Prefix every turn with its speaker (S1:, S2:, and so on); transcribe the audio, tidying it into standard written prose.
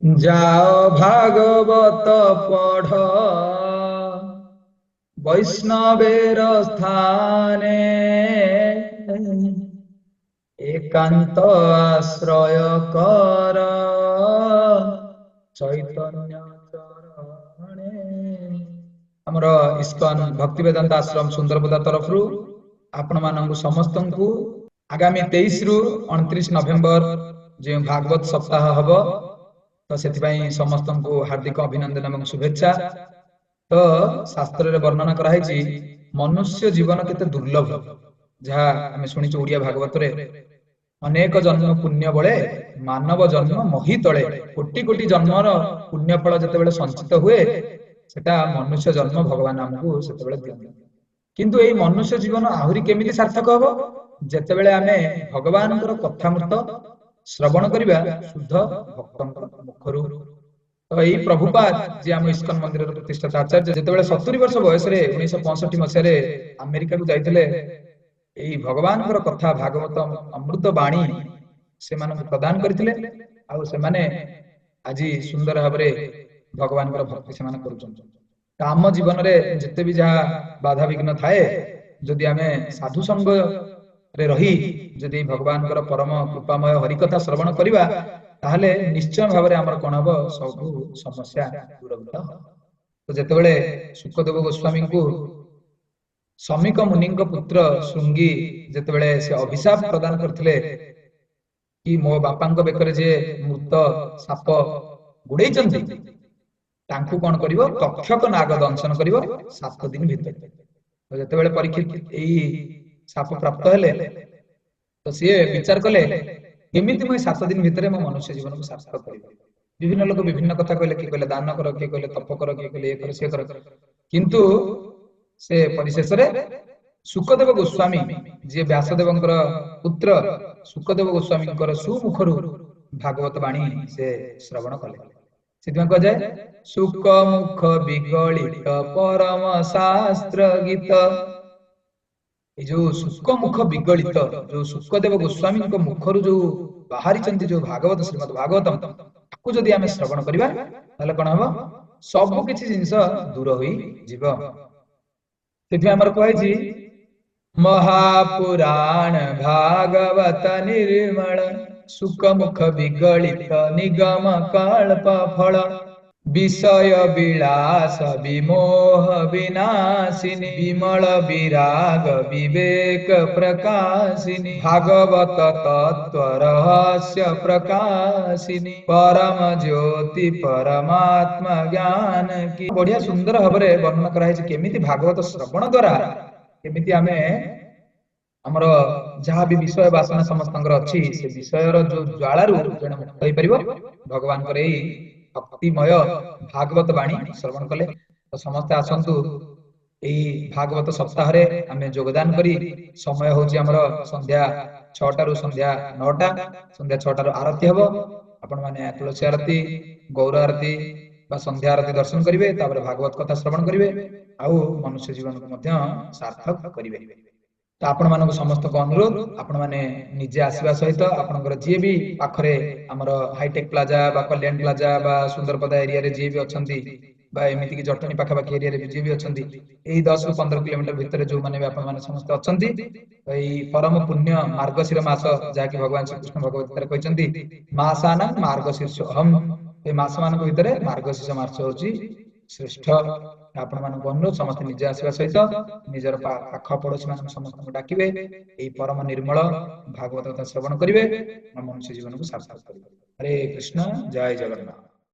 S1: যাও ভাগবত পঢ় বৈষ্ণবের স্থানে একান্ত আশ্রয় কর চৈতন্য চরণে। ଆମର ଇସ୍କନ ଭକ୍ତି ବେଦାନ୍ତ ଆଶ୍ରମ ସୁନ୍ଦରପଦା ତରଫରୁ ଆପଣ ମାନଙ୍କୁ ସମସ୍ତଙ୍କୁ ଆଗାମୀ 23 ରୁ 29 ନଭେମ୍ବର ଯେଉଁ ଭାଗବତ ସପ୍ତାହ ହବ ତ ସେଥିପାଇଁ ସମସ୍ତଙ୍କୁ ହାର୍ଦ୍ଦିକ ଅଭିନନ୍ଦନ ଏବଂ ଶୁଭେଚ୍ଛା। ତ ଶାସ୍ତ୍ରରେ ବର୍ଣ୍ଣନା କରାଯାଇଛି ମନୁଷ୍ୟ ଜୀବନ କେତେ ଦୁର୍ଲଭ, ଯାହା ଆମେ ଶୁଣିଛୁ ଓଡ଼ିଆ ଭାଗବତରେ। ଅନେକ ଜନ୍ମ ପୁଣ୍ୟ ବଳେ ମାନବ ଜନ୍ମ ମହି ତଳେ। କୋଟି କୋଟି ଜନ୍ମର ପୁଣ୍ୟ ଫଳ ଯେତେବେଳେ ସଞ୍ଚିତ ହୁଏ ସେଟା ମନୁଷ୍ୟ ଜନ୍ମ ଭଗବାନ ଆମକୁ ସେତେବେଳେ ଦିଅନ୍ତି। କିନ୍ତୁ ଏଇ ମନୁଷ୍ୟ ଜୀବନ ଆହୁରି କେମିତି ସାର୍ଥକ ହବ? ଯେତେବେଳେ ଆମେ ଭଗବାନଙ୍କର କଥାମୃତ ଶ୍ରବଣ କରିବା ଶୁଦ୍ଧ ଭକ୍ତଙ୍କ ମୁଖରୁ। ତ ଏଇ ପ୍ରଭୁପାଦ ଯିଏ ଆମ ଇସ୍କନ ମନ୍ଦିରର ପ୍ରତିଷ୍ଠାତା ଆଚାର୍ଯ୍ୟ, ଯେତେବେଳେ 70 ବର୍ଷ ବୟସରେ 1965 ମସିହାରେ ଆମେରିକାକୁ ଯାଇଥିଲେ, ଏଇ ଭଗବାନଙ୍କର କଥା ଭାଗବତ ଅମୃତ ବାଣୀ ସେମାନଙ୍କୁ ପ୍ରଦାନ କରିଥିଲେ। ଆଉ ସେମାନେ ଆଜି ସୁନ୍ଦର ଭାବରେ ଭଗବାନଙ୍କର ଭକ୍ତି ସେମାନେ କରୁଛନ୍ତି। ତ ଆମ ଜୀବନରେ ଯେତେ ବି ଯାହା ବାଧାବିଘ୍ନ ଥାଏ, ଯଦି ଆମେ ସାଧୁ ସଙ୍ଗରେ ରହି ଯଦି ଭଗବାନଙ୍କର ପରମ କୃପାମୟ ହରିକଥା ଶ୍ରବଣ କରିବା, ତାହେଲେ ନିଶ୍ଚୟ ଭାବରେ ଆମର କଣ ହବ, ସବୁ ସମସ୍ୟା ଦୂରଭୂତ ହବ। ତ ଯେତେବେଳେ ଶୁକଦେବ ଗୋସ୍ୱାମୀଙ୍କୁ ଶମିକ ମୁନିଙ୍କ ପୁତ୍ର ଶୃଙ୍ଗି ଯେତେବେଳେ ସେ ଅଭିଶାପ ପ୍ରଦାନ କରିଥିଲେ କି ମୋ ବାପାଙ୍କ ବେକରେ ଯେ ମୃତ ସାପ ଗୁଡେଇଛନ୍ତି ତାଙ୍କୁ କଣ କରିବ, ତକ୍ଷକ ନାଗ ଦଂଶନ କରିବ 7 ଦିନ ଭିତରେ। ତ ଯେତେବେଳେ ପରୀକ୍ଷିତ ଏଇ ସାପ ପ୍ରାପ୍ତ ହେଲେ, ତ ସିଏ ବିଚାର କଲେ କେମିତି ମୁଁ 7 ଦିନ ଭିତରେ ମୋ ମନୁଷ୍ୟ ଜୀବନକୁ ସାର୍ଥକ କରିବି। ବିଭିନ୍ନ ଲୋକ ବିଭିନ୍ନ କଥା କହିଲେ, କିଏ କହିଲେ ଦାନ କର, କିଏ କହିଲେ ତପ କର, କିଏ କହିଲେ ଏ କର ସିଏ କର। କିନ୍ତୁ ସେ ପରିଶେଷରେ ଶୁକଦେବ ଗୋସ୍ୱାମୀ ଯିଏ ବ୍ୟାସଦେବଙ୍କର ପୁତ୍ର, ଶୁକଦେବ ଗୋସ୍ୱାମୀଙ୍କର ସୁମୁଖରୁ ଭାଗବତ ବାଣୀ ସେ ଶ୍ରବଣ କଲେ। ସେଥିପାଇଁ କୁହାଯାଏ ଶୁକ ମୁଖ ବିଗଳିତ ପରମ ଶାସ୍ତ୍ର ଗୀତ। ଏଇ ଯୋଉ ଶୁକ ମୁଖ ବିଗଳିତ, ଯୋଉ ଶୁକଦେବ ଗୋସ୍ୱାମୀଙ୍କ ମୁଖରୁ ଯୋଉ ବାହାରିଛନ୍ତି ଯୋଉ ଭାଗବତ ଶ୍ରୀମଦ ଭାଗବତମ, ତାକୁ ଯଦି ଆମେ ଶ୍ରବଣ କରିବା ତାହେଲେ କଣ ହବ, ସବୁ କିଛି ଜିନିଷ ଦୂର ହୋଇଯିବ। ସେଥିପାଇଁ ଆମର କୁହାଯାଇଛି ମହାପୁରାଣ ଭାଗବତ ନିର୍ମଳ ଶୁକ ମୁଖ ବିଗଳିତ ନିଗମ କଳ୍ପ ଫଳ ବିଷୟ ବିଳାସ ବିମୋହ ବିନାଶିନୀ ବିମଳ ବିରାଗ ବିବେକ ପ୍ରକାଶିନୀ ଭାଗବତ ତତ୍ଵ ରହସ୍ୟ ପ୍ରକାଶିନୀ ପରମ ଜ୍ୟୋତି ପରମାତ୍ମା ଜ୍ଞାନ କି। ବଢିଆ ସୁନ୍ଦର ଭାବରେ ବର୍ଣ୍ଣନା କରାଯାଇଛି କେମିତି ଭାଗବତ ଶ୍ରବଣ ଦ୍ଵାରା କେମିତି ଆମେ ଆମର ଯାହା ବି ବିଷୟ ବାସନା ସମସ୍ତଙ୍କର ଅଛି ସେ ବିଷୟର ଯୋଉ ଜ୍ୱାଳାରୁ ଜଣେ ମୁକ୍ତ ହେଇପାରିବ ଭଗବାନଙ୍କର ଏଇ ଭକ୍ତିମୟ ଭାଗବତ ବାଣୀ ଶ୍ରବଣ କଲେ। ତ ସମସ୍ତେ ଆସନ୍ତୁ ଏଇ ଭାଗବତ ସପ୍ତାହରେ ଆମେ ଯୋଗଦାନ କରି। ସମୟ ହଉଛି ଆମର ସନ୍ଧ୍ୟା 6ଟାରୁ ସନ୍ଧ୍ୟା 9ଟା। ସନ୍ଧ୍ୟା 6ଟାରୁ ଆରତି ହବ। ଆପଣ ମାନେ ତୁଳସୀ ଆରତି, ଗୌର ଆରତି ବା ସନ୍ଧ୍ୟା ଆରତି ଦର୍ଶନ କରିବେ, ତାପରେ ଭାଗବତ କଥା ଶ୍ରବଣ କରିବେ, ଆଉ ମନୁଷ୍ୟ ଜୀବନକୁ ମଧ୍ୟ ସାର୍ଥକ କରିବେ। ତ ଆପଣ ମାନଙ୍କୁ ସମସ୍ତଙ୍କ ଅନୁରୋଧ, ଆପଣ ମାନେ ନିଜେ ଆସିବା ସହିତ ଆପଣଙ୍କର ଯିଏ ବି ପାଖରେ ଆମର ହାଇଟେକ୍ ପ୍ଲାଜା ବା କଲ୍ୟାଣ ପ୍ଲାଜା ବା ସୁନ୍ଦରପଦା ଏରିଆରେ ଯିଏ ବି ଅଛନ୍ତି ବା ଏମିତି କି ଜଟଣୀ ପାଖାପାଖି ଏରିଆରେ ଯିଏ ବି ଅଛନ୍ତି, ଏଇ 10 ରୁ 15 କିଲୋମିଟର ଭିତରେ ଯୋଉମାନେ ବି ଆପଣ ମାନେ ସମସ୍ତେ ଅଛନ୍ତି, ଏଇ ପରମ ପୁଣ୍ୟ ମାର୍ଗଶିର ମାସ, ଯାହାକି ଭଗବାନ ଶ୍ରୀକୃଷ୍ଣ ଭଗବତ ଗୀତାରେ କହିଛନ୍ତି ମାସାନାଂ ମାର୍ଗଶୀର୍ଷୋହମ୍, এই ମାସ ମାନଙ୍କ ଭିତରେ ମାର୍ଗଶୀର୍ଷ ମାସ ହଉଛି ଶ୍ରେଷ୍ଠ। ଆପଣ ମାନଙ୍କୁ ଅନୁରୋଧ ସମସ୍ତେ ନିଜେ ଆସିବା ସହିତ ନିଜର ପାଖ ପଡୋଶୀ ମାନଙ୍କୁ ସମସ୍ତଙ୍କୁ ଡାକିବେ, ଏହି ପରମ ନିର୍ମଳ ଭାଗବତ କଥା ଶ୍ରବଣ କରିବେ, ମନୁଷ୍ୟ ଜୀବନକୁ ସାର୍ଥକ କରିବେ। ହରେ କୃଷ୍ଣ, ଜୟ ଜଗନ୍ନାଥ।